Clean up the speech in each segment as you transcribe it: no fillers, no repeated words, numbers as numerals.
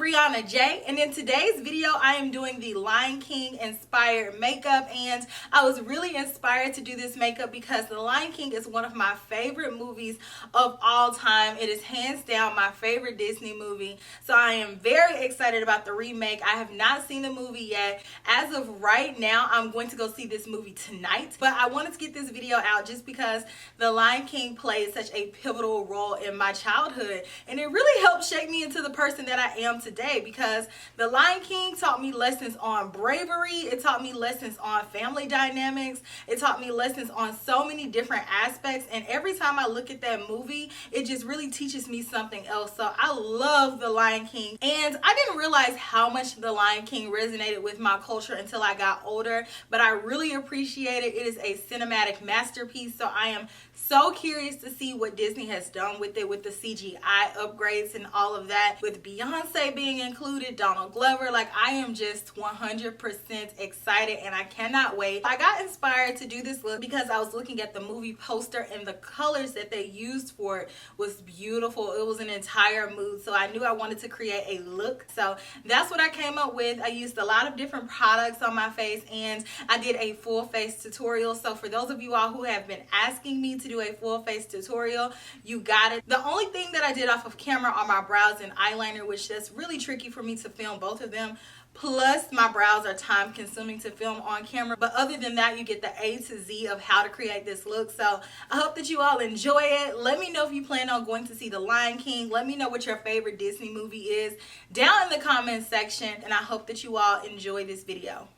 KelseeBrianaJai, and in today's video I am doing the Lion King inspired makeup. And I was really inspired to do this makeup because the Lion King is one of my favorite movies of all time. It is hands down my favorite Disney movie, so I am very excited about the remake. I have not seen the movie yet. As of right now, I'm going to go see this movie tonight, but I wanted to get this video out just because the Lion King played such a pivotal role in my childhood, and it really helped shape me into the person that I am today, because the Lion King taught me lessons on bravery. It taught me lessons on family dynamics. It taught me lessons on so many different aspects, and every time I look at that movie, it just really teaches me something else. So I love the Lion King, and I didn't realize how much the Lion King resonated with my culture until I got older, but I really appreciate it. It is a cinematic masterpiece, so I am so curious to see what Disney has done with it, with the CGI upgrades and all of that, with Beyonce being included, Donald Glover. Like, I am just 100% excited, and I cannot wait. I got inspired to do this look because I was looking at the movie poster, and the colors that they used for it was beautiful. It was an entire mood, so I knew I wanted to create a look. So that's what I came up with. I used a lot of different products on my face, and I did a full face tutorial. So for those of you all who have been asking me to do a full face tutorial, you got it. The only thing that I did off of camera are my brows and eyeliner, which that's really tricky for me to film both of them. Plus, my brows are time consuming to film on camera. But other than that, you get the A to Z of how to create this look. So I hope that you all enjoy it. Let me know if you plan on going to see the Lion King. Let me know what your favorite Disney movie is down in the comments section. And I hope that you all enjoy this video.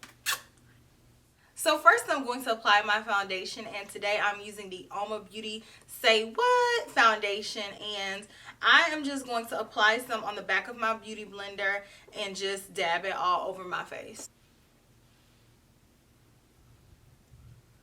So first I'm going to apply my foundation, and today I'm using the Oma Beauty Say What foundation, and I am just going to apply some on the back of my beauty blender and just dab it all over my face.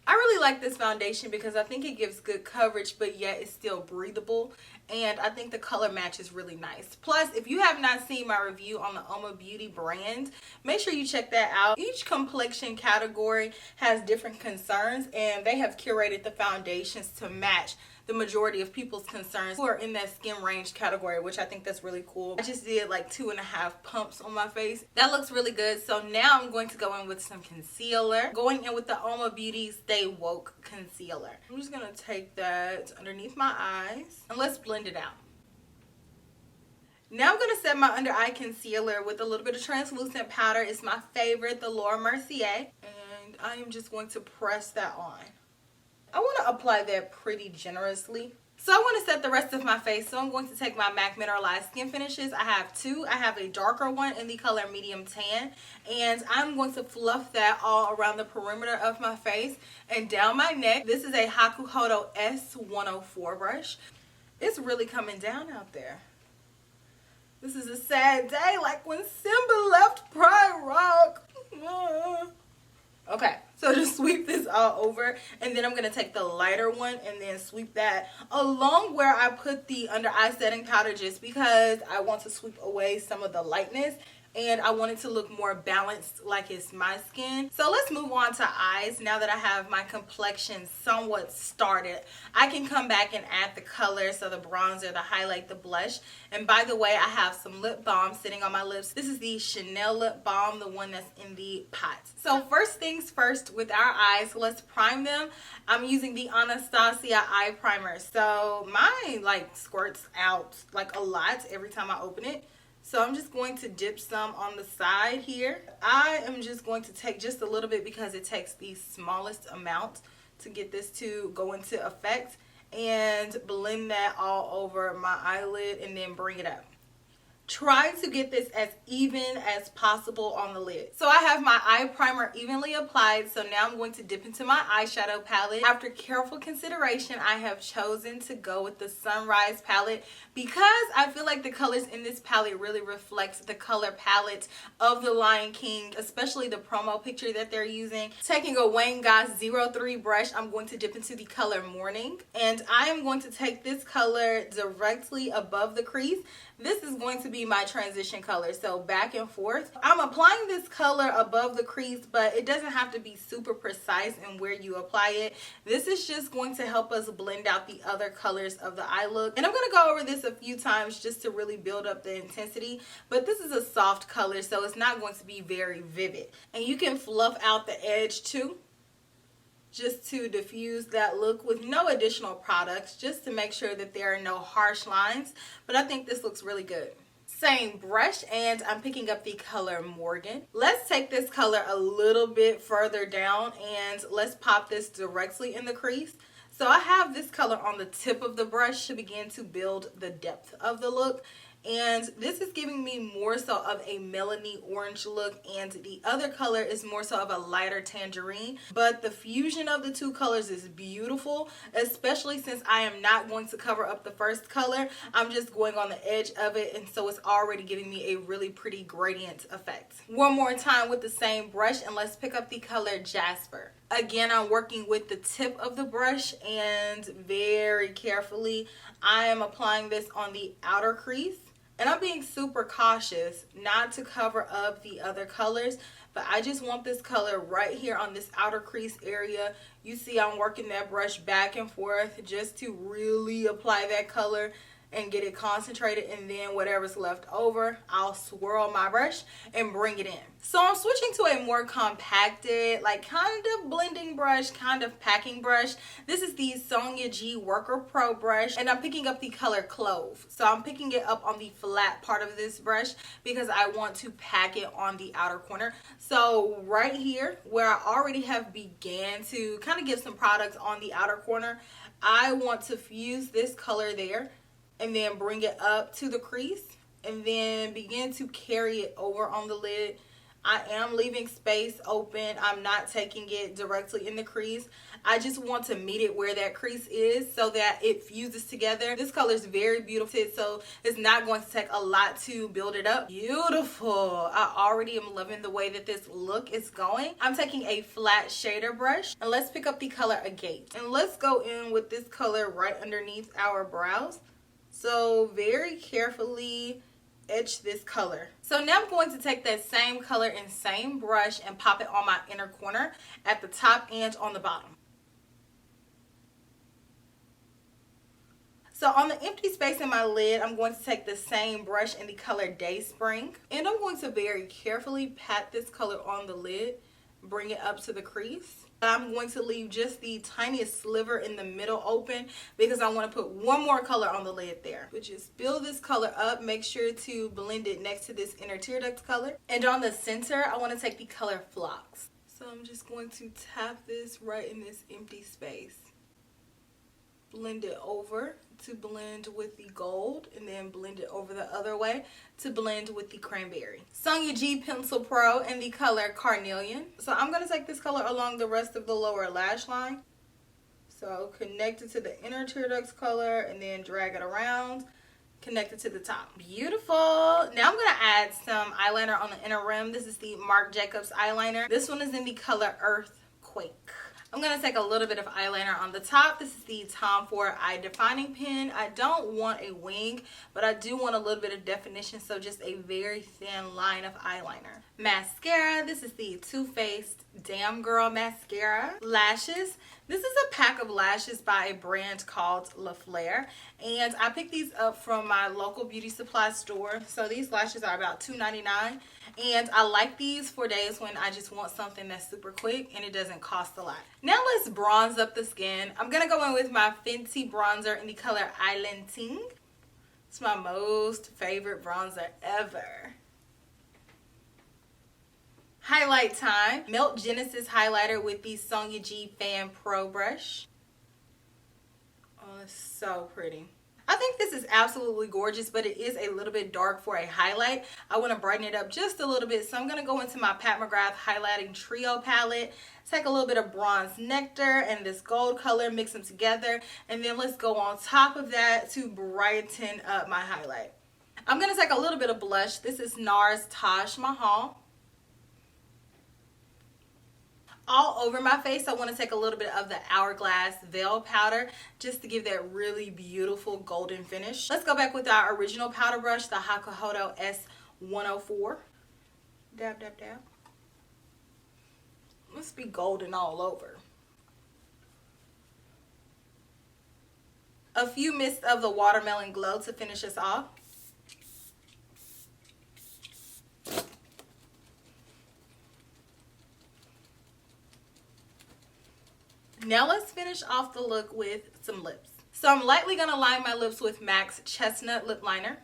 I really like this foundation because I think it gives good coverage, but yet it's still breathable, and I think the color match is really nice. Plus, if you have not seen my review on the Oma Beauty brand, make sure you check that out. Each complexion category has different concerns, and they have curated the foundations to match the majority of people's concerns who are in that skin range category, which I think that's really cool. I just did like 2.5 pumps on my face. That looks really good. So now I'm going to go in with some concealer. Going in with the Oma Beauty Stay Woke concealer. I'm just gonna take that underneath my eyes and let's blend it out. Now I'm gonna set my under eye concealer with a little bit of translucent powder. It's my favorite, the Laura Mercier, and I am just going to press that on. I want to apply that pretty generously. So I want to set the rest of my face. So I'm going to take my MAC Mineralized Skin Finishes. I have two. I have a darker one in the color Medium Tan. And I'm going to fluff that all around the perimeter of my face and down my neck. This is a Hakuhodo S104 brush. It's really coming down out there. This is a sad day, like when Simba left Pride Rock. Okay, so just sweep this all over, and then I'm going to take the lighter one and then sweep that along where I put the under eye setting powder, just because I want to sweep away some of the lightness and I want it to look more balanced like it's my skin. So let's move on to eyes. Now that I have my complexion somewhat started, I can come back and add the color, so the bronzer, the highlight, the blush. And by the way, I have some lip balm sitting on my lips. This is the Chanel lip balm, the one that's in the pot. So first things first, with our eyes, let's prime them. I'm using the Anastasia eye primer. So mine like squirts out like a lot every time I open it. So I'm just going to dip some on the side here. I am just going to take just a little bit because it takes the smallest amount to get this to go into effect, and blend that all over my eyelid and then bring it up. Try to get this as even as possible on the lid. So I have my eye primer evenly applied, so now I'm going to dip into my eyeshadow palette. After careful consideration, I have chosen to go with the Sunrise palette because I feel like the colors in this palette really reflects the color palette of the Lion King, especially the promo picture that they're using. Taking a Wayne Goss 03 brush, I'm going to dip into the color Morning, and I am going to take this color directly above the crease this is going to be my transition color. So back and forth. I'm applying this color above the crease, but it doesn't have to be super precise in where you apply it. This is just going to help us blend out the other colors of the eye look. And I'm going to go over this a few times just to really build up the intensity. But this is a soft color, so it's not going to be very vivid. And you can fluff out the edge too, just to diffuse that look with no additional products, just to make sure that there are no harsh lines. But I think this looks really good. Same brush, and I'm picking up the color Morgan. Let's take this color a little bit further down and let's pop this directly in the crease. So I have this color on the tip of the brush to begin to build the depth of the look. And this is giving me more so of a melony orange look, and the other color is more so of a lighter tangerine. But the fusion of the two colors is beautiful, especially since I am not going to cover up the first color. I'm just going on the edge of it, and so it's already giving me a really pretty gradient effect. One more time with the same brush, and let's pick up the color Jasper. Again, I'm working with the tip of the brush, and very carefully I am applying this on the outer crease. And I'm being super cautious not to cover up the other colors, but I just want this color right here on this outer crease area. You see I'm working that brush back and forth just to really apply that color and get it concentrated, and then whatever's left over, I'll swirl my brush and bring it in. So I'm switching to a more compacted, like kind of blending brush, kind of packing brush. This is the Sonia G Worker Pro brush, and I'm picking up the color Clove. So I'm picking it up on the flat part of this brush because I want to pack it on the outer corner. So right here, where I already have began to kind of get some products on the outer corner, I want to fuse this color there and then bring it up to the crease and then begin to carry it over on the lid. I am leaving space open. I'm not taking it directly in the crease. I just want to meet it where that crease is so that it fuses together. This color is very beautiful, so it's not going to take a lot to build it up. Beautiful. I already am loving the way that this look is going. I'm taking a flat shader brush, and let's pick up the color Agate. And let's go in with this color right underneath our brows. So very carefully etch this color. So now I'm going to take that same color and same brush and pop it on my inner corner at the top and on the bottom. So on the empty space in my lid, I'm going to take the same brush in the color Dayspring, and I'm going to very carefully pat this color on the lid, bring it up to the crease. I'm going to leave just the tiniest sliver in the middle open because I want to put one more color on the lid there. But just build this color up. Make sure to blend it next to this inner tear duct color. And on the center, I want to take the color Phlox. So I'm just going to tap this right in this empty space. Blend it over to blend with the gold, and then blend it over the other way to blend with the cranberry. Sonia G Pencil Pro in the color Carnelian. So I'm going to take this color along the rest of the lower lash line. So connect it to the inner tear ducts color and then drag it around, connect it to the top. Beautiful. Now I'm going to add some eyeliner on the inner rim. This is the Marc Jacobs eyeliner. This one is in the color Earthquake. I'm going to take a little bit of eyeliner on the top. This is the Tom Ford Eye Defining Pen. I don't want a wing, but I do want a little bit of definition, so just a very thin line of eyeliner. Mascara. This is the Too Faced Damn Girl Mascara. Lashes. This is a pack of lashes by a brand called Laflare, and I picked these up from my local beauty supply store. So these lashes are about $2.99, and I like these for days when I just want something that's super quick and it doesn't cost a lot. Now let's bronze up the skin. I'm going to go in with my Fenty bronzer in the color Island Ting. It's my most favorite bronzer ever. Highlight time. Melt Genesis highlighter with the Sonia G Fan Pro brush. Oh, it's so pretty. I think this is absolutely gorgeous, but it is a little bit dark for a highlight. I want to brighten it up just a little bit, so I'm going to go into my Pat McGrath Highlighting Trio palette, take a little bit of Bronze Nectar and this gold color, mix them together, and then let's go on top of that to brighten up my highlight. I'm going to take a little bit of blush. This is NARS Taj Mahal. all over my face. I want to take a little bit of the Hourglass Veil powder just to give that really beautiful golden finish. Let's go back with our original powder brush, the Hakuhodo S104. Dab, dab, dab. Must be golden all over. A few mists of the Watermelon Glow to finish us off. Now let's finish off the look with some lips. So I'm lightly going to line my lips with MAC's Chestnut lip liner.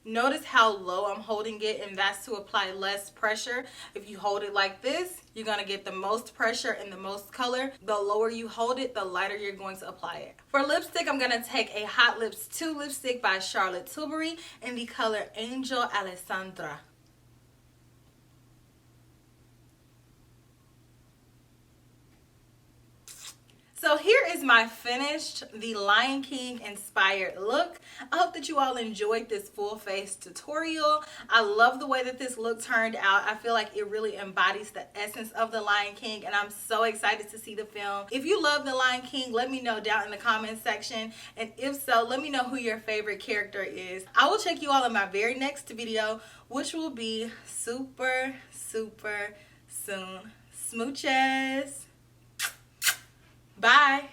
Notice how low I'm holding it, and that's to apply less pressure. If you hold it like this, you're going to get the most pressure and the most color. The lower you hold it, the lighter you're going to apply it. For lipstick, I'm going to take a Hot Lips 2 lipstick by Charlotte Tilbury in the color Angel Alessandra. So here is my finished, the Lion King inspired look. I hope that you all enjoyed this full face tutorial. I love the way that this look turned out. I feel like it really embodies the essence of the Lion King, and I'm so excited to see the film. If you love the Lion King, let me know down in the comment section. And if so, let me know who your favorite character is. I will check you all in my very next video, which will be super, super soon. Smooches. Bye.